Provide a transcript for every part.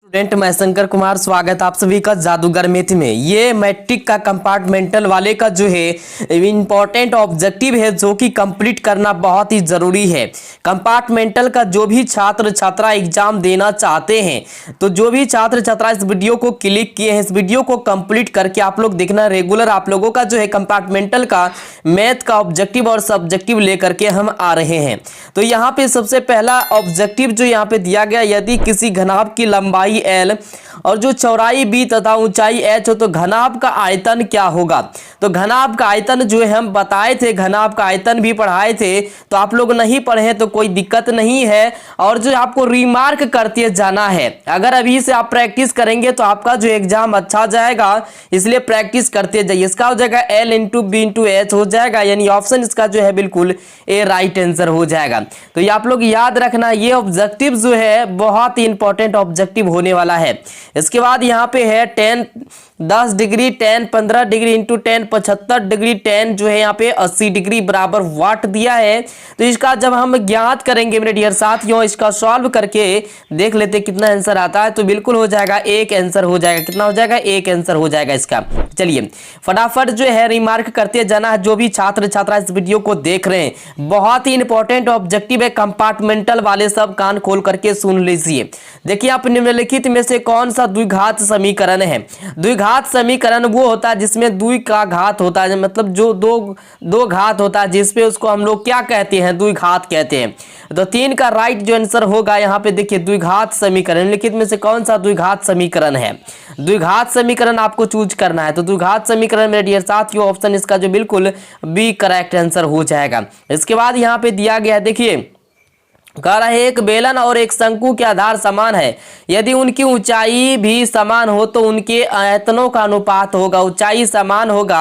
Student मैं शंकर कुमार, स्वागत आप सभी का जादूगर मैथ में। ये मैट्रिक का कंपार्टमेंटल वाले का जो है इम्पोर्टेंट ऑब्जेक्टिव है जो कि कंप्लीट करना बहुत ही जरूरी है। कंपार्टमेंटल का जो भी छात्र छात्रा एग्जाम देना चाहते हैं तो जो भी छात्र छात्रा इस वीडियो को क्लिक किए हैं, इस वीडियो को कंप्लीट करके आप लोग देखना। रेगुलर आप लोगों का जो है कंपार्टमेंटल का मैथ का ऑब्जेक्टिव और सब्जेक्टिव लेकर के हम आ रहे हैं। तो यहाँ पे सबसे पहला ऑब्जेक्टिव जो यहाँ पे दिया गया, यदि किसी घनाभ की लंबाई L और जो चौड़ाई B तथा ऊंचाई H हो तो घनाभ का आयतन क्या होगा। तो घनाभ का आयतन जो है हम बताए थे, घनाभ का आयतन भी पढ़ाए थे, तो आप लोग नहीं पढ़े तो कोई दिक्कत नहीं है। और जो आपको रिमार्क करते जाना है, अगर अभी से आप प्रैक्टिस करेंगे तो आपका जो एग्जाम अच्छा जाएगा, इसलिए प्रैक्टिस करते जाइए। इसका हो जाएगा L into B into H हो जाएगा, यानी ऑप्शन इसका जो है बिल्कुल ए राइट आंसर हो जाएगा। तो ये आप लोग याद रखना, ये ऑब्जेक्टिव जो है बहुत ही इंपॉर्टेंट ऑब्जेक्टिव होने वाला है। इसके बाद यहाँ पे है 10 डिग्री 15 डिग्री इंटू 75 डिग्री 10 जो है यहाँ पे 80 डिग्री बराबर वाट दिया है। तो इसका जब हम ज्ञात करेंगे मेरे डियर साथियों, इसका सॉल्व करके देख लेते कितना आंसर आता है। तो बिल्कुल हो जाएगा एक आंसर हो जाएगा। कितना हो जाएगा? एक आंसर हो जाएगा इसका। चलिए फटाफट जो है रिमार्क करते जाना है। जो भी छात्र छात्रा इस वीडियो को देख रहे हैं, बहुत ही इंपॉर्टेंट ऑब्जेक्टिव है कंपार्टमेंटल वाले, सब कान खोल करके सुन लीजिए। देखिए आप निम्नलिखित में से कौन सा द्विघात समीकरण है। द्विघात समीकरण वो होता है जिसमें द्वि का घात होता है, मतलब जो दो घात होता है जिसपे उसको हम लोग क्या कहते हैं? द्विघात कहते हैं। तो 3 का राइट जो आंसर होगा यहाँ पे देखिए द्विघात समीकरण। निम्नलिखित में से कौन सा द्विघात समीकरण है? द्विघात समीकरण आपको चूज करना है। तो द्विघात समीकरण मेरे डियर साथियों ऑप्शन इसका जो बिल्कुल बी करेक्ट आंसर हो जाएगा। इसके बाद यहाँ पे दिया गया देखिए, कह रहा है एक बेलन और एक शंकु के आधार समान है, यदि उनकी ऊंचाई भी समान हो तो उनके आयतनों का अनुपात होगा। ऊंचाई समान होगा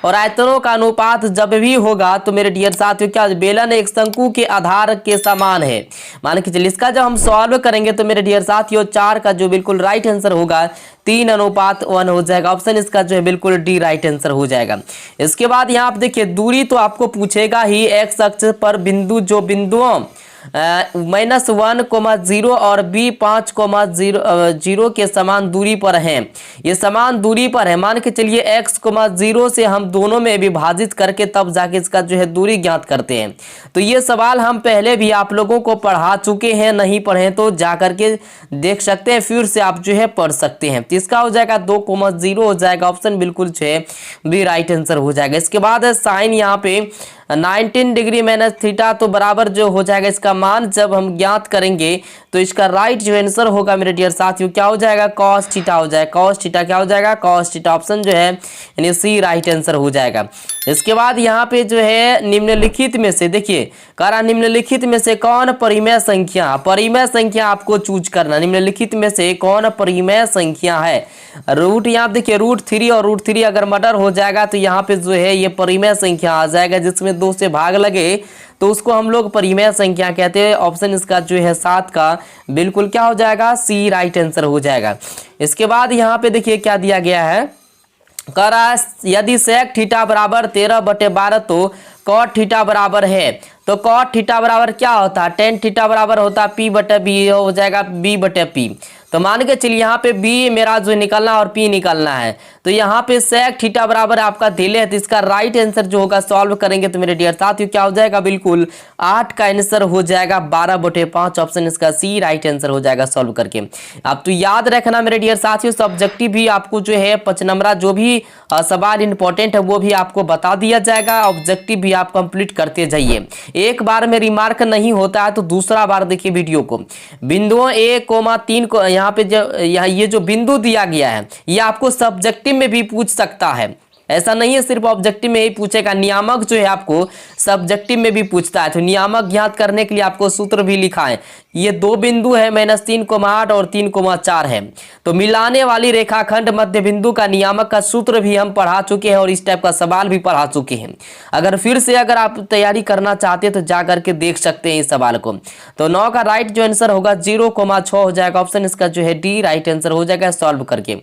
और आयतनों का अनुपात जब भी होगा तो मेरे डियर साथियों क्या बेलन एक शंकु के आधार के समान है। मान के चलिए इसका जब हम सॉल्व करेंगे तो मेरे डियर साथियों 4 का जो बिल्कुल राइट आंसर होगा 3:1 हो जाएगा। ऑप्शन इसका जो है बिल्कुल डी राइट आंसर हो जाएगा। इसके बाद यहाँ आप देखिए दूरी तो आपको पूछेगा ही। एक्स अक्ष पर बिंदु जो बिंदुओं -1,0 और B 5,0 के समान दूरी पर हैं, ये समान दूरी पर है। मान के चलिए x,0 से हम दोनों में विभाजित करके तब जाके इसका जो है दूरी ज्ञात करते हैं। तो ये सवाल हम पहले भी आप लोगों को पढ़ा चुके हैं, नहीं पढ़े तो जा करके देख सकते हैं, फिर से आप जो है पढ़ सकते हैं। तो इसका हो जाएगा 2,0 हो जाएगा। ऑप्शन बिल्कुल जो है बी राइट आंसर हो जाएगा। इसके बाद है साइन यहाँ पे 19 डिग्री माइनस थीटा, तो बराबर जो हो जाएगा इसका मान जब हम ज्ञात करेंगे तो इसका राइट जो आंसर होगा मेरे डियर साथियों क्या हो जाएगा? कॉस थीटा हो जाएगा। कॉस थीटा क्या हो जाएगा? Cos theta. ऑप्शन जो है यानी सी राइट आंसर हो जाएगा। इसके बाद यहाँ पे जो है निम्नलिखित में से देखिए कह रहा निम्नलिखित में से कौन परिमेय संख्या, परिमेय संख्या आपको चूज करना। निम्नलिखित में से कौन परिमेय संख्या है? रूट यहाँ देखिए √3 और √3 अगर मर्डर हो जाएगा तो यहाँ पे जो है ये परिमेय संख्या आ जाएगा, जिसमें 2 से भाग लगे तो उसको हम लोग परिमेय संख्या कहते हैं। ऑप्शन इसका जो है 7 का बिल्कुल क्या हो जाएगा? सी राइट आंसर हो जाएगा। इसके बाद यहाँ पे देखिए क्या दिया गया है, कह रहा है यदि सेक थीटा बराबर 13/12 तो कॉट थीटा बराबर है। तो कॉट थीटा बराबर क्या होता है? टेन थीटा बराबर होता है P/B, हो जाएगा B/P। तो मान के चलिए यहाँ पे B मेरा जो निकलना और P निकलना है। तो यहाँ पे सेक थीटा बराबर आपका दिले है, तो इसका राइट आंसर जो होगा सॉल्व करेंगे तो मेरे डियर साथियों क्या हो जाएगा? बिल्कुल 8 का आंसर हो जाएगा 12/5। ऑप्शन इसका सी राइट आंसर हो जाएगा सॉल्व करके। आप तो याद रखना मेरे डियर साथियों, सब्जेक्टिव भी आपको जो है 5 नंबरा जो भी सवाल इंपॉर्टेंट है वो भी आपको बता दिया जाएगा। ऑब्जेक्टिव भी आप कंप्लीट करते जाइए। एक बार में रिमार्क नहीं होता है तो दूसरा बार देखिए वीडियो को। बिंदुओं 1,3 को यहाँ पे जो ये जो बिंदु दिया गया है ये आपको सब्जेक्टिव में भी पूछ सकता है। ऐसा नहीं है सिर्फ ऑब्जेक्टिव में ही पूछेगा, नियामक जो है आपको सब्जेक्टिव में भी पूछता है। तो नियामक ज्ञात करने के लिए आपको सूत्र भी लिखा है। ये 2 बिंदु है -3,8 और 3,4 है। तो मिलाने वाली रेखाखंड मध्य बिंदु का नियामक का सूत्र भी हम पढ़ा चुके हैं और इस टाइप का सवाल भी पढ़ा चुके हैं। अगर फिर से अगर आप तैयारी करना चाहते हैं तो जा करके देख सकते हैं इस सवाल को। तो 9 का राइट जो आंसर होगा 0,6 हो जाएगा। ऑप्शन इसका जो है डी राइट आंसर हो जाएगा सॉल्व करके।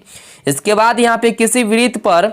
इसके बाद यहाँ पे किसी वृत्त पर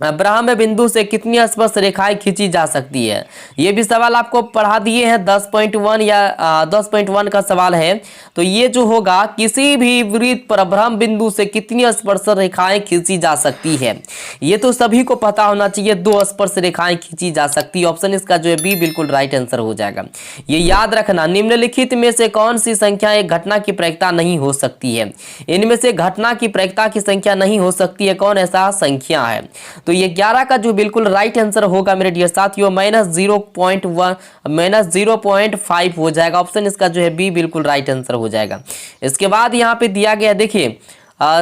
ब्रह्म बिंदु से कितनी स्पर्श रेखाएं खींची जा सकती है। ये भी सवाल आपको पढ़ा दिए हैं 10.1 या 10.1 का सवाल है। तो ये जो होगा किसी भी वृत्त पर ब्रह्म बिंदु से कितनी स्पर्श रेखाएं खींची जा सकती है, ये तो सभी को पता होना चाहिए। 2 स्पर्श रेखाएं खींची जा सकती है। ऑप्शन इसका जो है बी बिल्कुल राइट आंसर हो जाएगा। ये याद रखना, निम्नलिखित में से कौन सी संख्या एक घटना की प्रायिकता नहीं हो सकती है। इनमें से घटना की प्रायिकता की संख्या नहीं हो सकती है, कौन ऐसा संख्या है। तो ये 11 का जो बिल्कुल राइट आंसर होगा मेरे डियर साथियों -0.5 हो जाएगा। ऑप्शन इसका जो है बी बिल्कुल राइट आंसर हो जाएगा। इसके बाद यहाँ पे दिया गया देखिए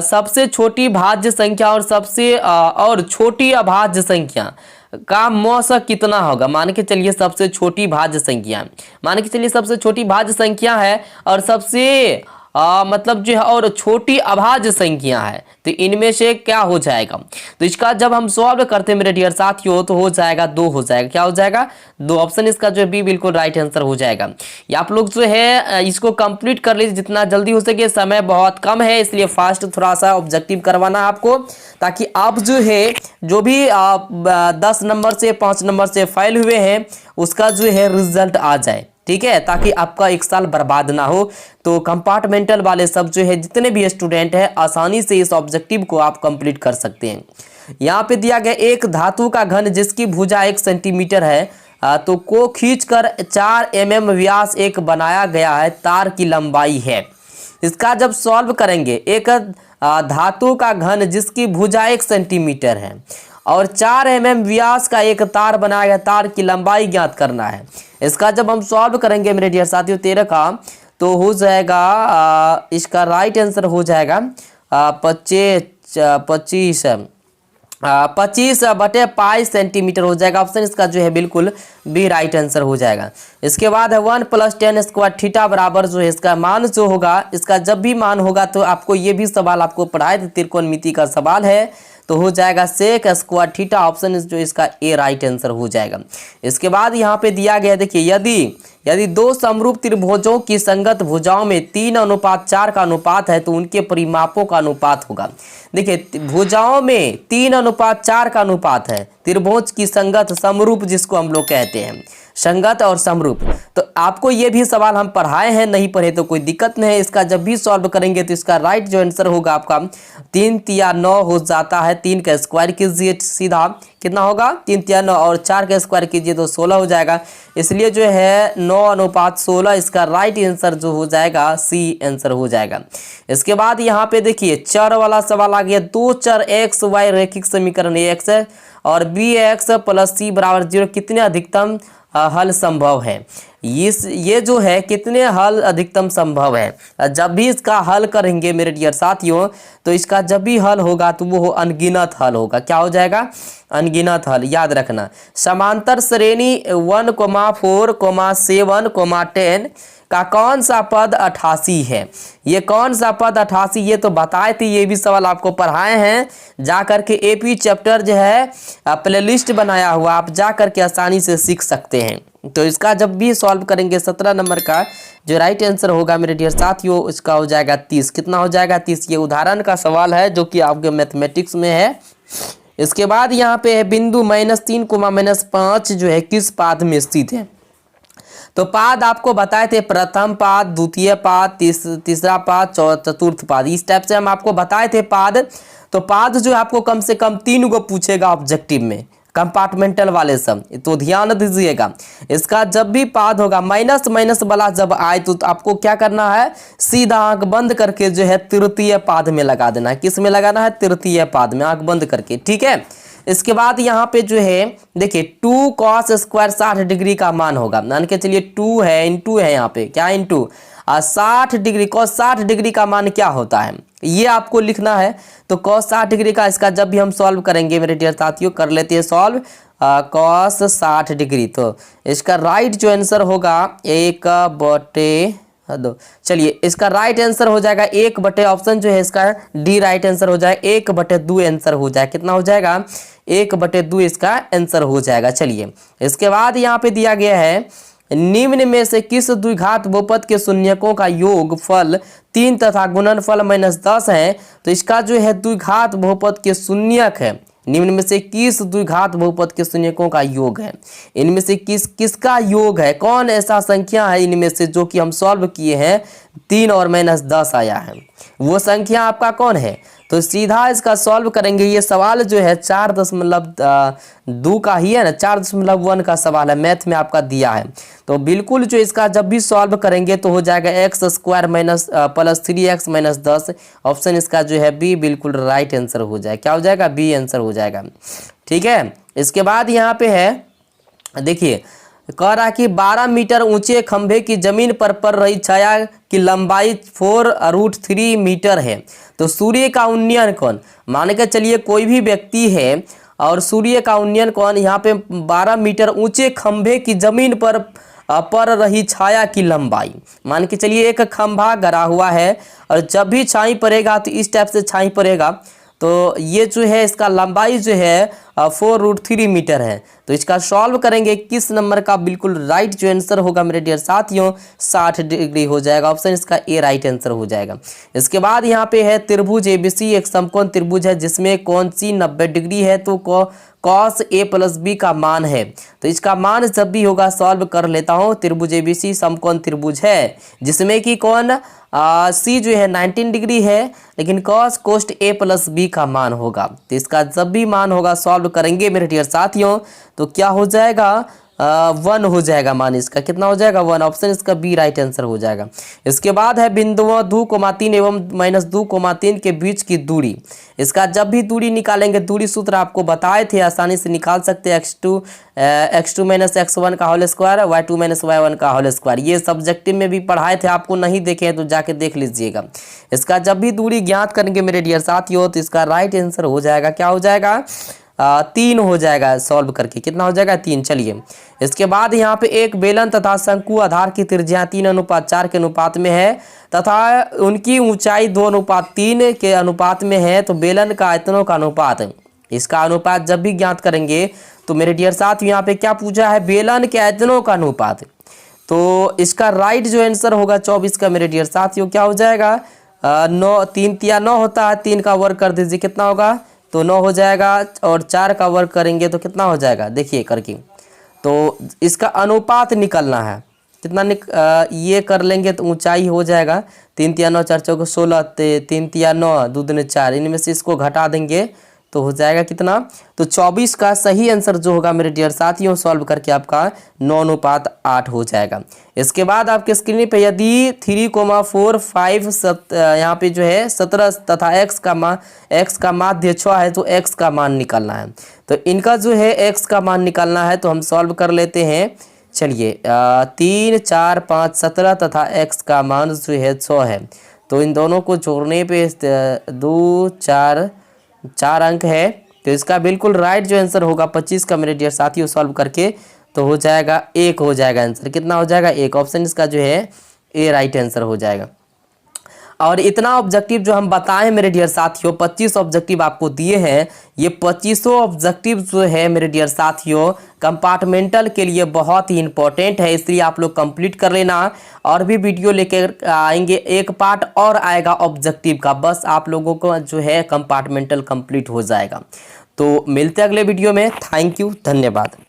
सबसे छोटी भाज्य संख्या और छोटी अभाज्य संख्या का मौसक कितना होगा। मान के चलिए सबसे छोटी भाज्य संख्या, मान के चलिए सबसे छोटी भाज्य संख्या है और सबसे मतलब जो है और छोटी अभाज्य संख्या है, तो इनमें से क्या हो जाएगा। तो इसका जब हम सॉल्व करते हैं मेरे डियर साथियों तो हो जाएगा 2 हो जाएगा। क्या हो जाएगा 2। ऑप्शन इसका जो है बी बिल्कुल राइट आंसर हो जाएगा। या आप लोग जो है इसको कंप्लीट कर लीजिए जितना जल्दी हो सके, समय बहुत कम है इसलिए फास्ट थोड़ा सा ऑब्जेक्टिव करवाना आपको, ताकि आप जो है जो भी 10 नंबर से 5 नंबर से फेल हुए हैं उसका जो है रिजल्ट आ जाए, ठीक है, ताकि आपका 1 साल बर्बाद ना हो। तो कंपार्टमेंटल वाले सब जो है जितने भी स्टूडेंट हैं आसानी से इस ऑब्जेक्टिव को आप कंप्लीट कर सकते हैं। यहाँ पे दिया गया एक धातु का घन जिसकी भुजा 1 सेंटीमीटर है तो को खींचकर 4 mm व्यास एक बनाया गया है तार की लंबाई है। इसका जब सॉल्व करेंगे, एक धातु का घन जिसकी भुजा 1 सेंटीमीटर है और 4 mm व्यास का एक तार बनाया गया, तार की लंबाई ज्ञात करना है। इसका जब हम सॉल्व करेंगे मेरे डियर साथियों 13 का तो हो जाएगा इसका राइट आंसर हो जाएगा 25/π सेंटीमीटर हो जाएगा। ऑप्शन इसका जो है बिल्कुल बी राइट आंसर हो जाएगा। इसके बाद है 1 + tan स्क्वायर थीटा बराबर जो है इसका मान जो होगा, इसका जब भी मान होगा तो आपको ये भी सवाल आपको पढ़ाए थे, त्रिकोणमिति का सवाल है, तो हो जाएगा sec स्क्वायर थीटा। ऑप्शन जो इसका ए राइट आंसर हो जाएगा। इसके बाद यहाँ पे दिया गया देखिए यदि 2 समरूप त्रिभुजों की संगत भुजाओं में 3:4 का अनुपात है तो उनके परिमापों का अनुपात होगा। देखिए भुजाओं में 3:4 का अनुपात है, त्रिभुज की संगत समरूप जिसको हम लोग कहते हैं, संगत और समरूप। तो आपको ये भी सवाल हम पढ़ाए हैं, नहीं पढ़े तो कोई दिक्कत नहीं है। इसका जब भी सॉल्व करेंगे तो इसका राइट जो आंसर होगा आपका 3 × 9 हो जाता है। 3 का स्क्वायर कीजिए सीधा कितना होगा 3 × 9 और 4 का स्क्वायर कीजिए तो 16 हो जाएगा। इसलिए जो है 9:16 इसका राइट आंसर जो हो जाएगा सी आंसर हो जाएगा। इसके बाद यहाँ पे देखिए चर वाला सवाल आ गया। 2 चर x y रेखिक समीकरण x और bx + c = 0 कितने अधिकतम हल संभव है। ये जो है कितने हल अधिकतम संभव है। जब भी इसका हल करेंगे मेरे डियर साथियों तो इसका जब भी हल होगा तो वो अनगिनत हल होगा। क्या हो जाएगा अनगिनत हल। याद रखना समांतर श्रेणी 1, 4, 7, 10 का कौन सा पद 88 है। ये कौन सा पद 88 ये तो बताए थे, ये भी सवाल आपको पढ़ाए हैं। जा करके एपी चैप्टर जो है प्लेलिस्ट बनाया हुआ, आप जा करके आसानी से सीख सकते हैं। तो इसका जब भी सॉल्व करेंगे 17 नंबर का जो राइट आंसर होगा मेरे डियर साथियों इसका हो जाएगा 30। कितना हो जाएगा 30। ये उदाहरण का सवाल है जो कि आपके मैथमेटिक्स में है। इसके बाद यहाँ पे है बिंदु -3, -5 जो है किस पाद में स्थित है। तो पाद आपको बताए थे प्रथम पाद, द्वितीय पाद, तीसरा पाद, चतुर्थ पाद, इस टाइप से हम आपको बताए थे पाद। तो पाद जो है आपको कम से कम 3 को पूछेगा ऑब्जेक्टिव में कंपार्टमेंटल वाले सब, तो ध्यान दीजिएगा। इसका जब भी पाद होगा माइनस वाला जब आए तो आपको क्या करना है सीधा आंख बंद करके जो है तृतीय पाद में लगा देना है। किस में लगाना है तृतीय पाद में आंख बंद करके, ठीक है। इसके बाद यहाँ पे जो है देखिए 2 cos स्क्वायर 60 डिग्री का मान होगा। मान के चलिए 2 है इंटू है यहाँ पे क्या इंटू 60 डिग्री। cos 60 डिग्री का मान क्या होता है ये आपको लिखना है। तो cos 60 डिग्री का इसका जब भी हम सॉल्व करेंगे मेरे डियर साथियों कर लेते हैं सॉल्व cos 60 डिग्री। तो इसका राइट जो आंसर होगा 1/2। चलिए इसका राइट आंसर हो जाएगा 1/, ऑप्शन जो है इसका डी राइट आंसर हो जाएगा 1/2 आंसर हो जाएगा। कितना हो जाएगा 1/2 इसका आंसर हो जाएगा। चलिए इसके बाद यहाँ पे दिया गया है निम्न में से किस द्विघात बहुपद के शून्यकों का योग फल 3 तथा गुणनफल -10 है। तो इसका जो है द्विघात बहुपद के शून्यक है निम्न में से किस द्विघात बहुपद के शून्यकों का योग है? इनमें से किसका योग है? कौन ऐसा संख्या है इनमें से जो कि हम सॉल्व किए हैं 3 और -10 आया है, वो संख्या आपका कौन है? तो सीधा इसका सॉल्व करेंगे। ये सवाल जो है 4.2 का ही है ना, 4.1 का सवाल है, मैथ में आपका दिया है। तो बिल्कुल जो इसका जब भी सॉल्व करेंगे तो हो जाएगा x² प्लस 3x - 10। ऑप्शन इसका जो है बी बिल्कुल राइट आंसर हो जाएगा। क्या हो जाएगा? बी आंसर हो जाएगा। ठीक है, इसके बाद यहाँ पे है, देखिए कह रहा कि 12 मीटर ऊंचे खंभे की जमीन पर पड़ रही छाया की लंबाई 4√3 मीटर है। तो सूर्य का उन्नयन कोण, मान के चलिए कोई भी व्यक्ति है और सूर्य का उन्नयन कोण यहाँ पे 12 मीटर ऊंचे खंभे की जमीन पर पड़ रही छाया की लंबाई, मान के चलिए एक खंभा गड़ा हुआ है और जब भी छाई पड़ेगा तो इस टाइप से छाई पड़ेगा, तो ये जो है इसका लंबाई जो है 4√3 मीटर है। तो इसका सॉल्व करेंगे, किस नंबर का बिल्कुल राइट जो आंसर होगा मेरे डियर साथियों 60 डिग्री हो जाएगा। ऑप्शन इसका ए राइट आंसर हो जाएगा। इसके बाद यहाँ पे है त्रिभुज एबीसी एक समकोण त्रिभुज है जिसमें कौन सी 90 डिग्री है? तो cos a + b का मान है। तो इसका मान जब भी होगा सॉल्व कर लेता हूँ। त्रिभुज एबीसी समकोण त्रिभुज है जिसमें कि कौन सी जो है 19 डिग्री है, लेकिन cos a + b का मान होगा। तो इसका जब भी मान होगा सॉल्व करेंगे मेरे डियर साथियों तो क्या हो जाएगा? 1 हो जाएगा मान इसका। कितना हो जाएगा? 1। ऑप्शन इसका बी राइट आंसर हो जाएगा। इसके बाद है बिंदुओं 2,3 एवं -2,3 के बीच की दूरी। इसका जब भी दूरी निकालेंगे, दूरी सूत्र आपको बताए थे, आसानी से निकाल सकते हैं। x2 - x1 का होल स्क्वायर, y2 - y1 का होल स्क्वायर। ये सब्जेक्टिव में भी पढ़ाए थे, आपको नहीं देखे हैं तो जाके देख लीजिएगा। इसका जब भी दूरी ज्ञात करेंगे मेरे डियर साथियों तो इसका राइट आंसर हो जाएगा, क्या हो जाएगा? 3 हो जाएगा सॉल्व करके। कितना हो जाएगा? 3। चलिए इसके बाद यहाँ पे एक बेलन तथा शंकु आधार की त्रिज्या 3:4 के अनुपात में है तथा उनकी ऊंचाई 2:3 के अनुपात में है। तो बेलन का आयतनों का अनुपात, इसका अनुपात जब भी ज्ञात करेंगे तो मेरे डियर साथियों यहाँ पे क्या पूछा है? बेलन के आयतनों का अनुपात। तो इसका राइट जो आंसर होगा 24 का मेरे डियर साथियों क्या हो जाएगा? 9 3 तिया 9 होता है, 3 का वर्ग कर दीजिए, कितना होगा? तो 9 हो जाएगा और 4 का वर्ग करेंगे तो कितना हो जाएगा? देखिए करके, तो इसका अनुपात निकलना है कितना ये कर लेंगे तो ऊंचाई हो जाएगा 3 तिया 9 4 चौके 16, 3 तिया 9 2 दूनी 4, इनमें से इसको घटा देंगे तो हो जाएगा कितना? तो 24 का सही आंसर जो होगा मेरे डियर साथियों सॉल्व करके आपका 9:8 हो जाएगा। इसके बाद आपके स्क्रीन पे यदि 3,4 5 यहाँ पे जो है 17 तथा x का माध्य 6 है तो x का मान निकालना है। तो इनका जो है x का मान निकालना है तो हम सॉल्व कर लेते हैं। चलिए 3 4 5 17 तथा x का मान जो है 6 है। तो इन दोनों को जोड़ने पे 2 4 अंक है। तो इसका बिल्कुल राइट जो आंसर होगा 25 का मेरे डियर साथियों सॉल्व करके तो हो जाएगा 1 हो जाएगा आंसर। कितना हो जाएगा? 1। ऑप्शन इसका जो है ए राइट आंसर हो जाएगा। और इतना ऑब्जेक्टिव जो हम बताएं मेरे डियर साथियों 25 ऑब्जेक्टिव आपको दिए हैं। ये 25 ऑब्जेक्टिव जो है मेरे डियर साथियों कंपार्टमेंटल के लिए बहुत ही इंपॉर्टेंट है, इसलिए आप लोग कंप्लीट कर लेना। और भी वीडियो लेकर आएंगे, एक पार्ट और आएगा ऑब्जेक्टिव का, बस आप लोगों को जो है कंपार्टमेंटल कंप्लीट हो जाएगा। तो मिलते हैं अगले वीडियो में। थैंक यू, धन्यवाद।